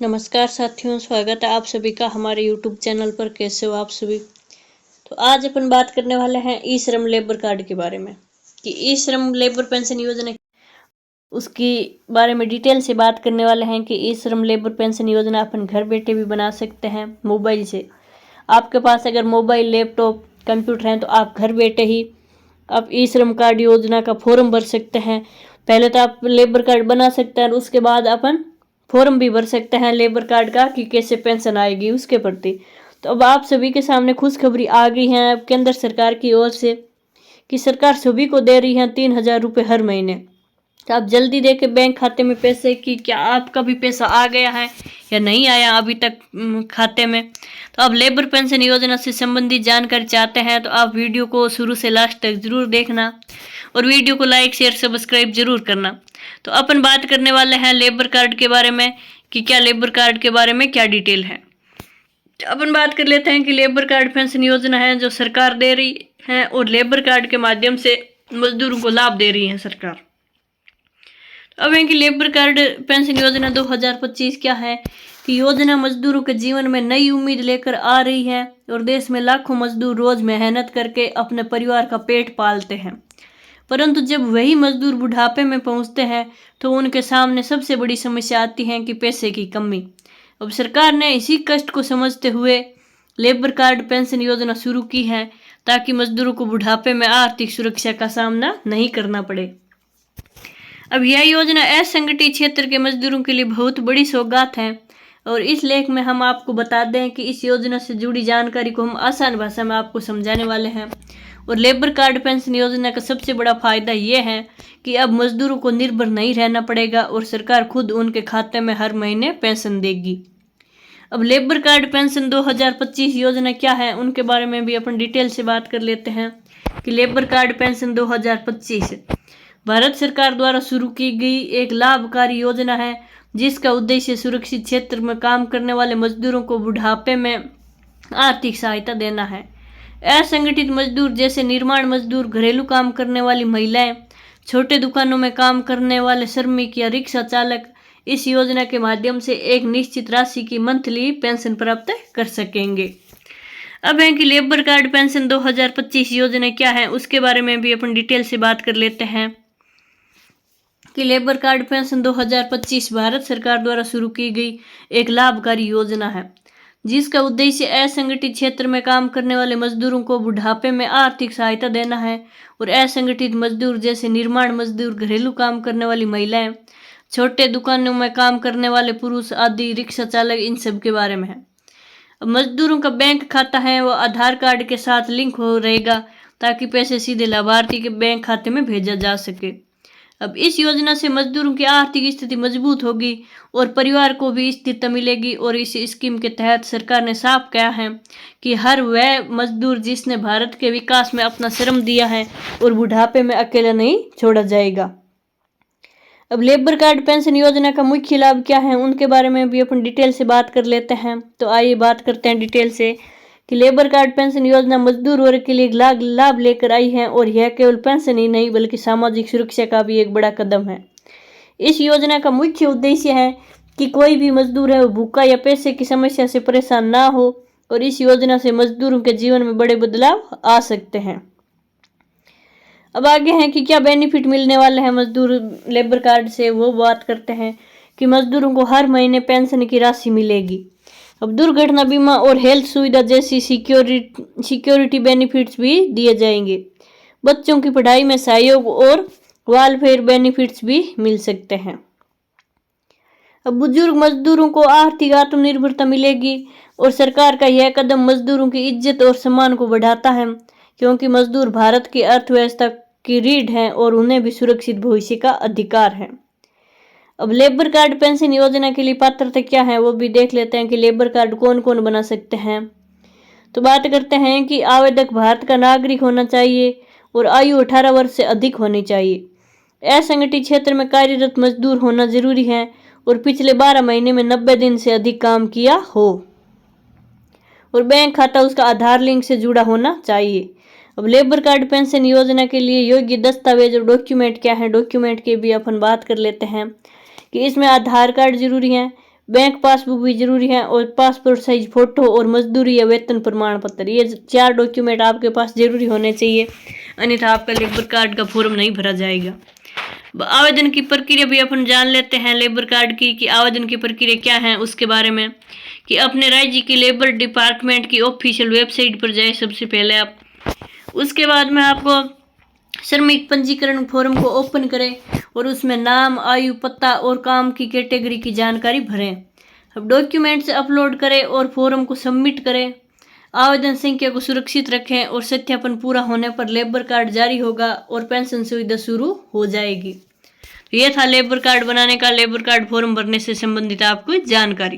नमस्कार साथियों, स्वागत है आप सभी का हमारे YouTube चैनल पर। कैसे हो आप सभी। तो आज अपन बात करने वाले हैं ई श्रम लेबर कार्ड के बारे में कि ई श्रम लेबर पेंशन योजना उसकी बारे में डिटेल से बात करने वाले हैं कि ई श्रम लेबर पेंशन योजना अपन घर बैठे भी बना सकते हैं मोबाइल से। आपके पास अगर मोबाइल, लैपटॉप, कंप्यूटर हैं तो आप घर बैठे ही आप ई श्रम कार्ड योजना का फॉर्म भर सकते हैं। पहले तो आप लेबर कार्ड बना सकते हैं और उसके बाद अपन फॉर्म भी भर सकते हैं लेबर कार्ड का कि कैसे पेंशन आएगी उसके प्रति। तो अब आप सभी के सामने खुशखबरी आ गई है केंद्र सरकार की ओर से कि सरकार सभी को दे रही है 3,000 रुपये हर महीने। तो आप जल्दी देके बैंक खाते में पैसे कि क्या आपका भी पैसा आ गया है या नहीं आया अभी तक खाते में। तो आप लेबर पेंशन योजना से संबंधित जानकारी चाहते हैं तो आप वीडियो को शुरू से लास्ट तक जरूर देखना और वीडियो को लाइक, शेयर, सब्सक्राइब जरूर करना। तो अपन बात करने वाले हैं लेबर कार्ड के बारे में कि क्या लेबर कार्ड के बारे में क्या डिटेल है। तो अपन बात कर लेते हैं कि लेबर कार्ड पेंशन योजना है जो सरकार दे रही है और लेबर कार्ड के माध्यम से मजदूरों को लाभ दे रही है सरकार। तो अब है कि लेबर कार्ड पेंशन योजना 2025 क्या है कि योजना मजदूरों के जीवन में नई उम्मीद लेकर आ रही है और देश में लाखों मजदूर रोज मेहनत करके अपने परिवार का पेट पालते हैं, परंतु जब वही मजदूर बुढ़ापे में पहुंचते हैं तो उनके सामने सबसे बड़ी समस्या आती है कि पैसे की कमी। अब सरकार ने इसी कष्ट को समझते हुए लेबर कार्ड पेंशन योजना शुरू की है ताकि मजदूरों को बुढ़ापे में आर्थिक सुरक्षा का सामना नहीं करना पड़े। अब यह योजना असंगठित क्षेत्र के मजदूरों के लिए बहुत बड़ी सौगात है और इस लेख में हम आपको बता दें कि इस योजना से जुड़ी जानकारी को हम आसान भाषा में आपको समझाने वाले हैं। और लेबर कार्ड पेंशन योजना का सबसे बड़ा फायदा ये है कि अब मजदूरों को निर्भर नहीं रहना पड़ेगा और सरकार खुद उनके खाते में हर महीने पेंशन देगी। अब लेबर कार्ड पेंशन 2025 योजना क्या है उनके बारे में भी अपन डिटेल से बात कर लेते हैं कि लेबर कार्ड पेंशन 2025 भारत सरकार द्वारा शुरू की गई एक लाभकारी योजना है जिसका उद्देश्य सुरक्षित क्षेत्र में काम करने वाले मजदूरों को बुढ़ापे में आर्थिक सहायता देना है। असंगठित मजदूर जैसे निर्माण मजदूर, घरेलू काम करने वाली महिलाएं, छोटे दुकानों में काम करने वाले श्रमिक या रिक्शा चालक इस योजना के माध्यम से एक निश्चित राशि की मंथली पेंशन प्राप्त कर सकेंगे। अब है कि लेबर कार्ड पेंशन 2025 योजना क्या है उसके बारे में भी अपन डिटेल से बात कर लेते हैं कि लेबर कार्ड पेंशन 2025 भारत सरकार द्वारा शुरू की गई एक लाभकारी योजना है जिसका उद्देश्य असंगठित क्षेत्र में काम करने वाले मजदूरों को बुढ़ापे में आर्थिक सहायता देना है और असंगठित मजदूर जैसे निर्माण मजदूर, घरेलू काम करने वाली महिलाएं, छोटे दुकानों में काम करने वाले पुरुष आदि, रिक्शा चालक, इन सब के बारे में है। अब मजदूरों का बैंक खाता है वो आधार कार्ड के साथ लिंक हो रहेगा ताकि पैसे सीधे लाभार्थी के बैंक खाते में भेजा जा सके। अब इस योजना से मजदूरों की आर्थिक स्थिति मजबूत होगी और परिवार को भी स्थिरता मिलेगी और इस स्कीम के तहत सरकार ने साफ कहा है कि हर वह मजदूर जिसने भारत के विकास में अपना श्रम दिया है और बुढ़ापे में अकेला नहीं छोड़ा जाएगा। अब लेबर कार्ड पेंशन योजना का मुख्य लाभ क्या है उनके बारे में भी अपन डिटेल से बात कर लेते हैं। तो आइए बात करते हैं डिटेल से कि लेबर कार्ड पेंशन योजना मजदूर वर्ग के लिए लाभ लेकर आई है और यह केवल पेंशन ही नहीं बल्कि सामाजिक सुरक्षा का भी एक बड़ा कदम है। इस योजना का मुख्य उद्देश्य है कि कोई भी मजदूर है वो भूखा या पैसे की समस्या से परेशान ना हो और इस योजना से मजदूरों के जीवन में बड़े बदलाव आ सकते हैं। अब आगे हैं कि क्या बेनिफिट मिलने वाले हैं मजदूर लेबर कार्ड से, वो बात करते हैं कि मजदूरों को हर महीने पेंशन की राशि मिलेगी। अब दुर्घटना बीमा और हेल्थ सुविधा जैसी सिक्योरिटी बेनिफिट्स भी दिए जाएंगे। बच्चों की पढ़ाई में सहयोग और वेलफेयर बेनिफिट्स भी मिल सकते हैं। अब बुजुर्ग मजदूरों को आर्थिक आत्मनिर्भरता मिलेगी और सरकार का यह कदम मजदूरों की इज्जत और सम्मान को बढ़ाता है क्योंकि मजदूर भारत की अर्थव्यवस्था की रीढ़ हैं और उन्हें भी सुरक्षित भविष्य का अधिकार है। अब लेबर कार्ड पेंशन योजना के लिए पात्रता क्या है वो भी देख लेते हैं कि लेबर कार्ड कौन कौन बना सकते हैं। तो बात करते हैं कि आवेदक भारत का नागरिक होना चाहिए और आयु 18 वर्ष से अधिक होनी चाहिए। असंगठित क्षेत्र में कार्यरत मजदूर होना जरूरी है और पिछले 12 महीने में 90 दिन से अधिक काम किया हो और बैंक खाता उसका आधार लिंक से जुड़ा होना चाहिए। अब लेबर कार्ड पेंशन योजना के लिए योग्य दस्तावेज और डॉक्यूमेंट क्या है, डॉक्यूमेंट की भी अपन बात कर लेते हैं कि इसमें आधार कार्ड जरूरी है, बैंक पासबुक भी जरूरी है और पासपोर्ट साइज फोटो और मजदूरी या वेतन प्रमाण पत्र, ये 4 डॉक्यूमेंट आपके पास जरूरी होने चाहिए, अन्यथा आपका लेबर कार्ड का फॉर्म नहीं भरा जाएगा। आवेदन की प्रक्रिया भी अपन जान लेते हैं लेबर कार्ड की, कि आवेदन की प्रक्रिया क्या है उसके बारे में। कि अपने राज्य की लेबर डिपार्टमेंट की ऑफिशियल वेबसाइट पर जाए सबसे पहले आप। उसके बाद में आपको श्रमिक पंजीकरण फॉर्म को ओपन करें और उसमें नाम, आयु, पता और काम की कैटेगरी की जानकारी भरें। अब डॉक्यूमेंट्स अपलोड करें और फॉर्म को सबमिट करें। आवेदन संख्या को सुरक्षित रखें और सत्यापन पूरा होने पर लेबर कार्ड जारी होगा और पेंशन सुविधा शुरू हो जाएगी। तो ये था लेबर कार्ड बनाने का, लेबर कार्ड फॉर्म भरने से संबंधित आपको जानकारी।